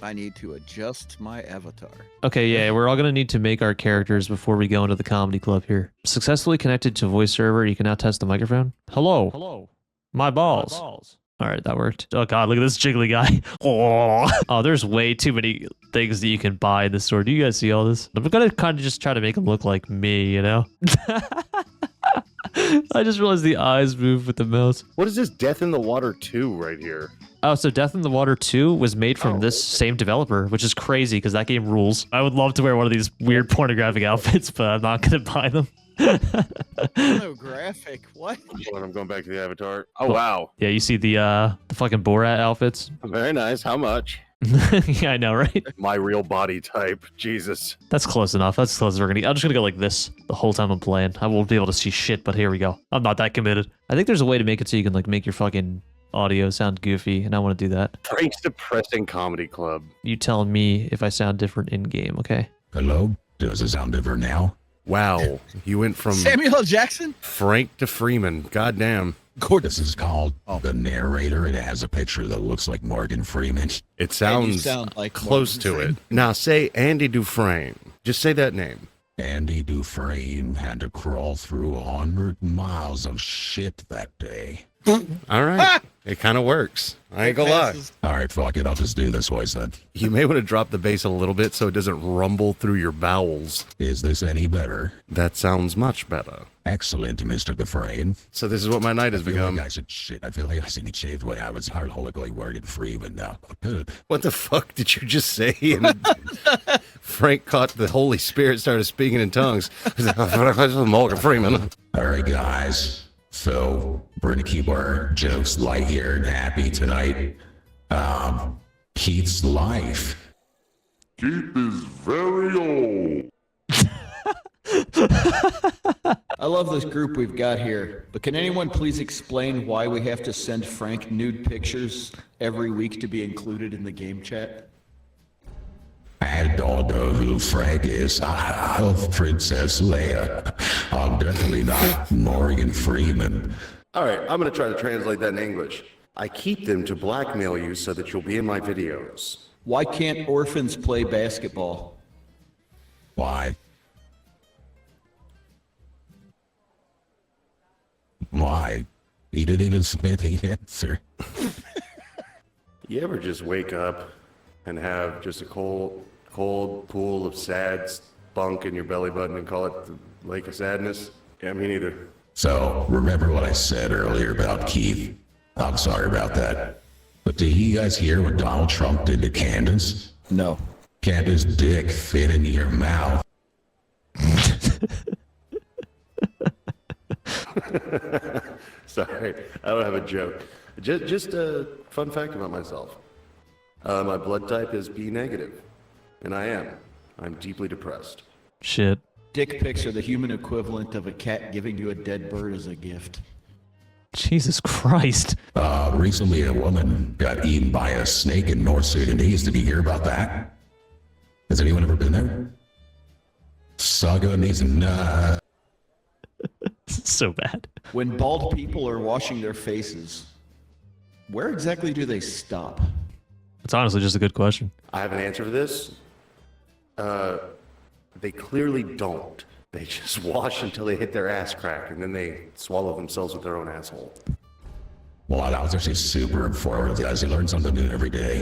I need to adjust my avatar. Okay, yeah, we're all gonna need to make our characters before we go into the comedy club here. Successfully connected to voice server. You can now test the microphone. Hello. Hello. My balls. All right, that worked. Oh god, look at this jiggly guy. Oh, there's way too many things that you can buy in the store. Do you guys see all this? I'm gonna kind of just try to make him look like me, you know? I just realized the eyes move with the mouse. What is this Death in the Water 2 right here? Oh, so Death in the Water 2 was made from this same developer, which is crazy because that game rules. I would love to wear one of these weird pornographic outfits, but I'm not going to buy them. Pornographic? What? Hold on, I'm going back to the avatar. Oh, wow. Yeah, you see the fucking Borat outfits? Very nice. How much? Yeah, I know, right? My real body type. Jesus. That's close enough. That's close as we're going to get. I'm just going to go like this the whole time I'm playing. I won't be able to see shit, but here we go. I'm not that committed. I think there's a way to make it so you can like make your fucking audio sound goofy, and I want to do that. Frank's Depressing Comedy Club. You tell me if I sound different in game, okay? Hello? Does it sound different now? Wow. You went from Samuel L. Jackson? Frank to Freeman. Goddamn. This is called the narrator. It has a picture that looks like Morgan Freeman. It sounds sound like close to it. Now say Andy Dufresne. Just say that name. Andy Dufresne had to crawl through 100 miles of shit that day. All right. It kind of works. I ain't gonna lie. All right, fuck it. I'll just do this voice then. You may want to drop the bass a little bit so it doesn't rumble through your bowels. Is this any better? That sounds much better. Excellent, Mr. Dufresne. So this is what my night has become. I should shit. I feel like I should shaved when I was hardly working free, but now. What the fuck did you just say? And Frank caught the Holy Spirit, started speaking in tongues. Morgan Freeman. All right, guys. So we're gonna keep our jokes light here and happy tonight. Keith's life. Keith is very old. I love this group we've got here, but can anyone please explain why we have to send Frank nude pictures every week to be included in the game chat? I don't know who Frank is. I'm Princess Leia. I'm definitely not Morgan Freeman. All right, I'm going to try to translate that in English. I keep them to blackmail you so that you'll be in my videos. Why can't orphans play basketball? Why? Why? He didn't even submit the answer. You ever just wake up and have just a cold pool of sad spunk in your belly button and call it the Lake of Sadness? Yeah, me neither. So, remember what I said earlier about Keith? I'm sorry about that. But did you guys hear what Donald Trump did to Candace? No. Candace's dick fit in your mouth. Sorry, I don't have a joke. Just a fun fact about myself. My blood type is B negative, and I am. I'm deeply depressed. Shit. Dick pics are the human equivalent of a cat giving you a dead bird as a gift. Jesus Christ. Recently a woman got eaten by a snake in North Sudanese. Did you hear about that? Has anyone ever been there? Saga needs a nut. So bad. When bald people are washing their faces, where exactly do they stop? It's honestly just a good question. I have an answer for this. They clearly don't. They just wash until they hit their ass crack, and then they swallow themselves with their own asshole. Well, I was actually super informative, guys. You learn something new every day.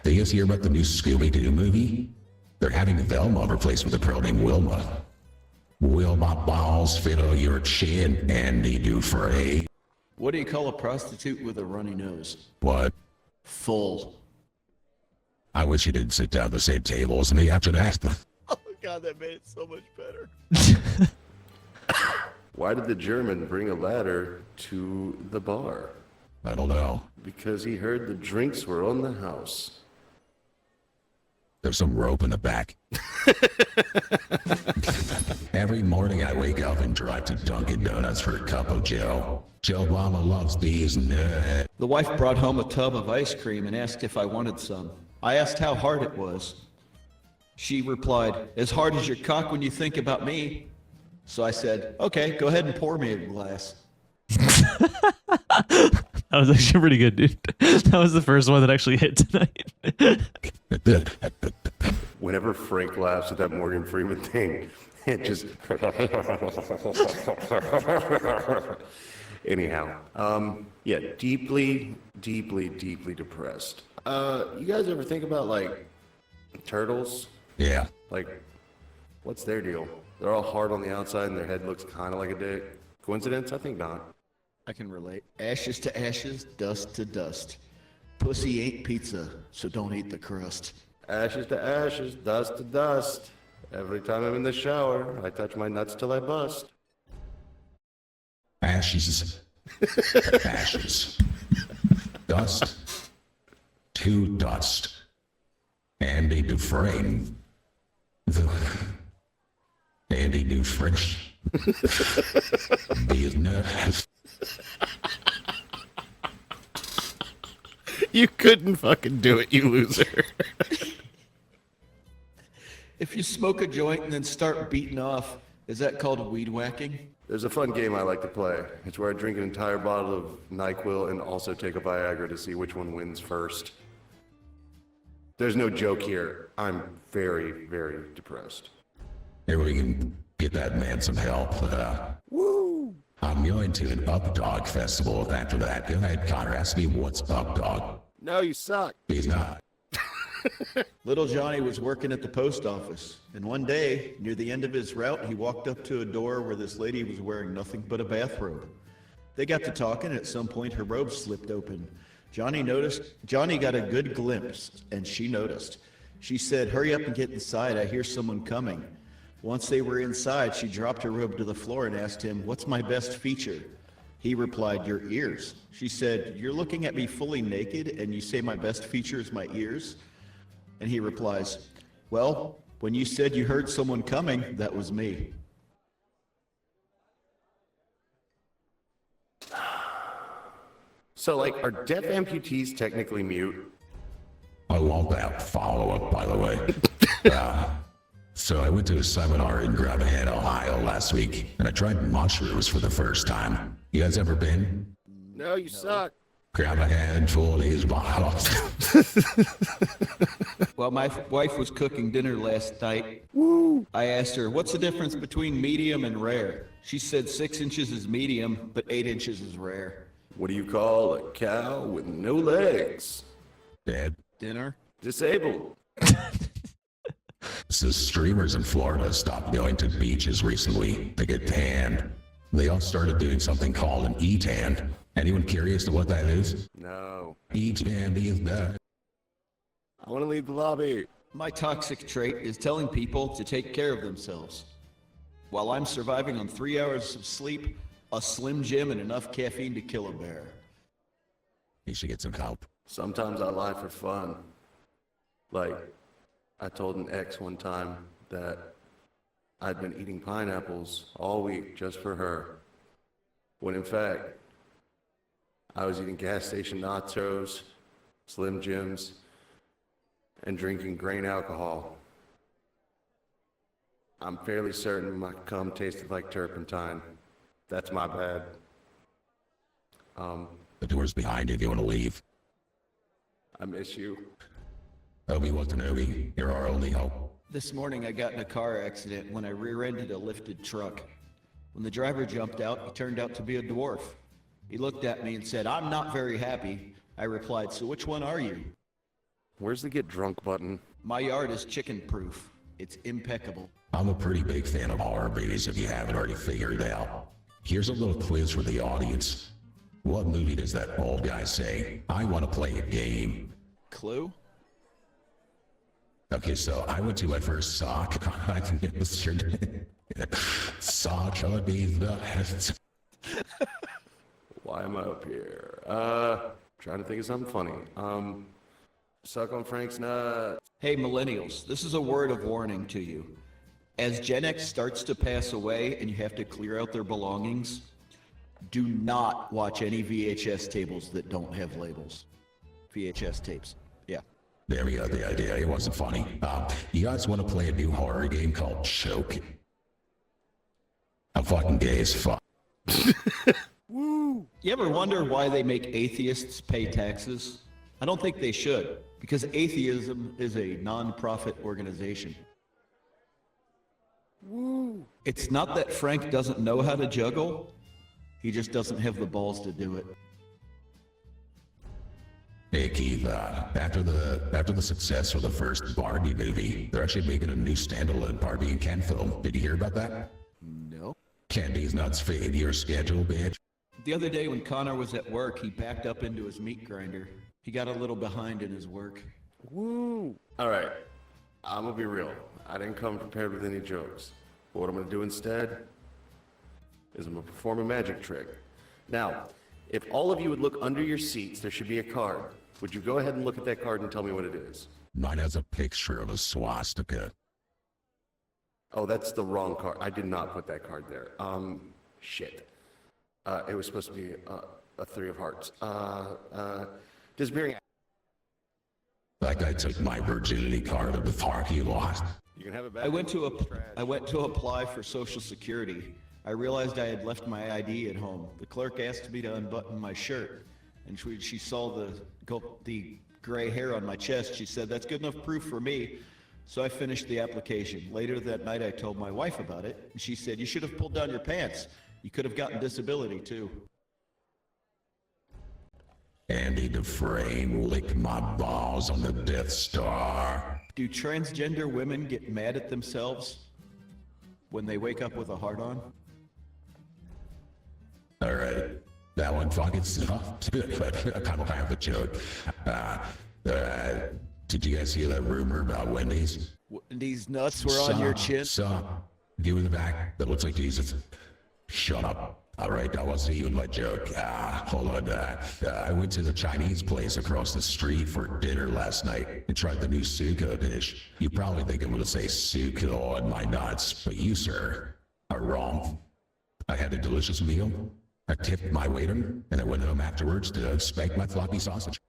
Did you guys hear about the new Scooby-Doo movie? They're having Velma replaced with a girl named Wilma. Will my balls fit on your chin, Andy Dufresne? What do you call a prostitute with a runny nose? What? Full. I wish you didn't sit down at the same table as me after that. Oh god, that made it so much better. Why did the German bring a ladder to the bar? I don't know. Because he heard the drinks were on the house. There's some rope in the back. Every morning I wake up and drive to Dunkin' Donuts for a cup of Joe. Joe Mama loves these nuts. The wife brought home a tub of ice cream and asked if I wanted some. I asked how hard it was. She replied, "As hard as your cock when you think about me." So I said, okay, go ahead and pour me a glass. That was actually pretty good, dude. That was the first one that actually hit tonight. Whenever Frank laughs at that Morgan Freeman thing, it just. Anyhow, yeah, deeply depressed. You guys ever think about like turtles? Yeah. Like, what's their deal? They're all hard on the outside and their head looks kind of like a dick. Coincidence? I think not. I can relate. Ashes to ashes, dust to dust. Pussy ain't pizza, so don't eat the crust. Ashes to ashes, dust to dust. Every time I'm in the shower, I touch my nuts till I bust. Ashes. Ashes. Dust. To dust. Andy Dufresne. Andy Dufresne. Business. You couldn't fucking do it, you loser. If you smoke a joint and then start beating off, is that called weed whacking? There's a fun game I like to play. It's where I drink an entire bottle of NyQuil and also take a Viagra to see which one wins first. There's no joke here. I'm very depressed. Maybe we can get that man some help. Woo! I'm going to an Up Dog festival after that. Go ahead, Connor. Ask me what's Up Dog. No, you suck. He's not. Little Johnny was working at the post office, and one day, near the end of his route, he walked up to a door where this lady was wearing nothing but a bathrobe. They got to talking, and at some point her robe slipped open. Johnny got a good glimpse, and she noticed. She said, "Hurry up and get inside, I hear someone coming." Once they were inside, she dropped her robe to the floor and asked him, "What's my best feature?" He replied, "Your ears." She said, "You're looking at me fully naked, and you say my best feature is my ears?" And he replies, "Well, when you said you heard someone coming, that was me." So, like, are deaf amputees technically mute? I love that follow-up, by the way. So I went to a seminar in Gravahan, Ohio last week, and I tried mushrooms for the first time. You guys ever been? No, you suck. Grab a handful of these bottles. Well, my wife was cooking dinner last night. I asked her, "What's the difference between medium and rare?" She said 6 inches is medium, but 8 inches is rare. What do you call a cow with no legs? Dad, Dinner? Disabled. so streamers in Florida stopped going to beaches recently to get tanned. They all started doing something called an E-tan. Anyone curious to what that is? No. E-tan is that. I want to leave the lobby. My toxic trait is telling people to take care of themselves. While I'm surviving on 3 hours of sleep, a Slim Jim, and enough caffeine to kill a bear. You should get some help. Sometimes I lie for fun. Like, I told an ex one time that I'd been eating pineapples all week just for her. When in fact, I was eating gas station nachos, Slim Jims, and drinking grain alcohol. I'm fairly certain my cum tasted like turpentine. That's my bad. The door's behind you if you want to leave. I miss you. Obi-Wan Kenobi, you're our only hope. This morning I got in a car accident when I rear-ended a lifted truck. When the driver jumped out, he turned out to be a dwarf. He looked at me and said, "I'm not very happy." I replied, "So which one are you?" Where's the get drunk button? My yard is chicken-proof. It's impeccable. I'm a pretty big fan of horror movies if you haven't already figured it out. Here's a little quiz for the audience. What movie does that old guy say? I want to play a game. Clue? Okay, so I went to my first sock. I can get this shirt. Sock would be the best. Why am I up here? Trying to think of something funny. Suck on Frank's nuts. Hey, millennials, this is a word of warning to you. As Gen X starts to pass away and you have to clear out their belongings, do not watch any VHS tables that don't have labels. VHS tapes. Yeah. There we go, the idea. It wasn't funny. You guys want to play a new horror game called Choke? fucking gay as fuck. You ever wonder why they make atheists pay taxes? I don't think they should, because atheism is a non-profit organization. It's not that Frank doesn't know how to juggle, he just doesn't have the balls to do it. Hey Keith, after the success of the first Barbie movie, they're actually making a new standalone Barbie and Ken film. Did you hear about that? No. Candy's nuts fade your schedule, bitch. The other day when Connor was at work, he backed up into his meat grinder. He got a little behind in his work. All right, I'm gonna be real. I didn't come prepared with any jokes. But what I'm gonna do instead is I'm gonna perform a magic trick. Now, if all of you would look under your seats, there should be a card. Would you go ahead and look at that card and tell me what it is? Mine has a picture of a swastika. Oh, that's the wrong card. I did not put that card there. Shit. It was supposed to be a 3 of hearts. Disappearing. That guy took my virginity card at the parking lot. You can have it back. I went to apply for Social Security. I realized I had left my ID at home. The clerk asked me to unbutton my shirt, and she saw the gray hair on my chest. She said, "That's good enough proof for me." So I finished the application. Later that night, I told my wife about it, and she said, "You should have pulled down your pants. You could have gotten disability too." Andy Dufresne licked my balls on the Death Star. Do transgender women get mad at themselves when they wake up with a hard-on? All right, that one fucking sucked. I kind of have a joke. Did you guys hear that rumor about Wendy's? These nuts were on your chin? You in the back that looks like Jesus. Shut up. All right, that wasn't even my joke. Hold on. I went to the Chinese place across the street for dinner last night and tried the new suko dish. You probably think I'm going to say suko on my nuts, but you, sir, are wrong. I had a delicious meal. I tipped my waiter, and I went home afterwards to spank my floppy sausage.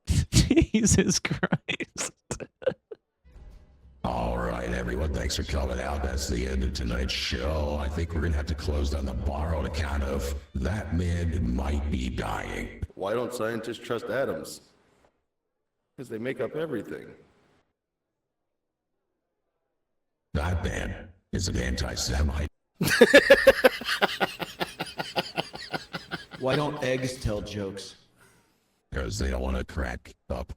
Jesus Christ. All right, everyone, thanks for coming out. That's the end of tonight's show. I think we're going to have to close down the bar on account of that man might be dying. Why don't scientists trust atoms? Because they make up everything. That man is an anti-Semite. Why don't eggs tell jokes? Because they don't want to crack up.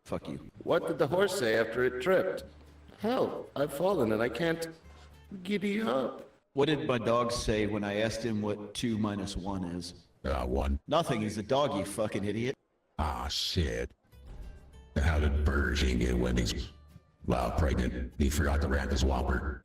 Fuck you. What did the horse say after it tripped? Hell, I've fallen and I can't giddy up. What did my dog say when I asked him what 2 minus 1 is? 1. Nothing, he's a dog, you fucking idiot. Ah, shit. How did Burger King get Wendy's? While pregnant, he forgot to wrap his Whopper.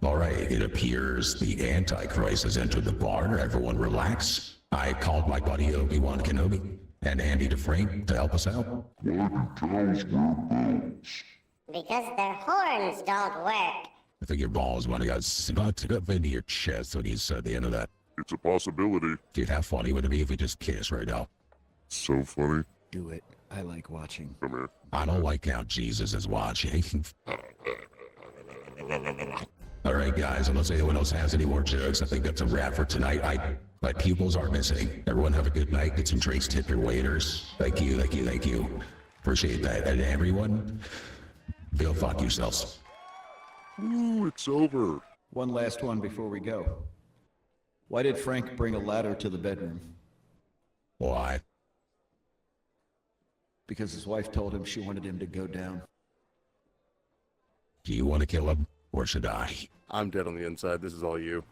All right, it appears the Antichrist has entered the bar. Everyone relax. I called my buddy Obi-Wan Kenobi and Andy Dufresne to help us out. Because their horns don't work. I think your balls want to go stuck up into your chest when you said the end of that. It's a possibility. Dude, how funny would it be if we just kiss right now? So funny. Do it. I like watching. Come here. I don't like how Jesus is watching. All right, guys, unless anyone else has any more jokes, I think that's a wrap for tonight. My pupils are missing. Everyone have a good night. Get some drinks, tip your waiters. Thank you, thank you, thank you. Appreciate that. And everyone, go fuck yourselves. Ooh, it's over. One last one before we go. Why did Frank bring a ladder to the bedroom? Why? Because his wife told him she wanted him to go down. Do you want to kill him, or should I? I'm dead on the inside. This is all you.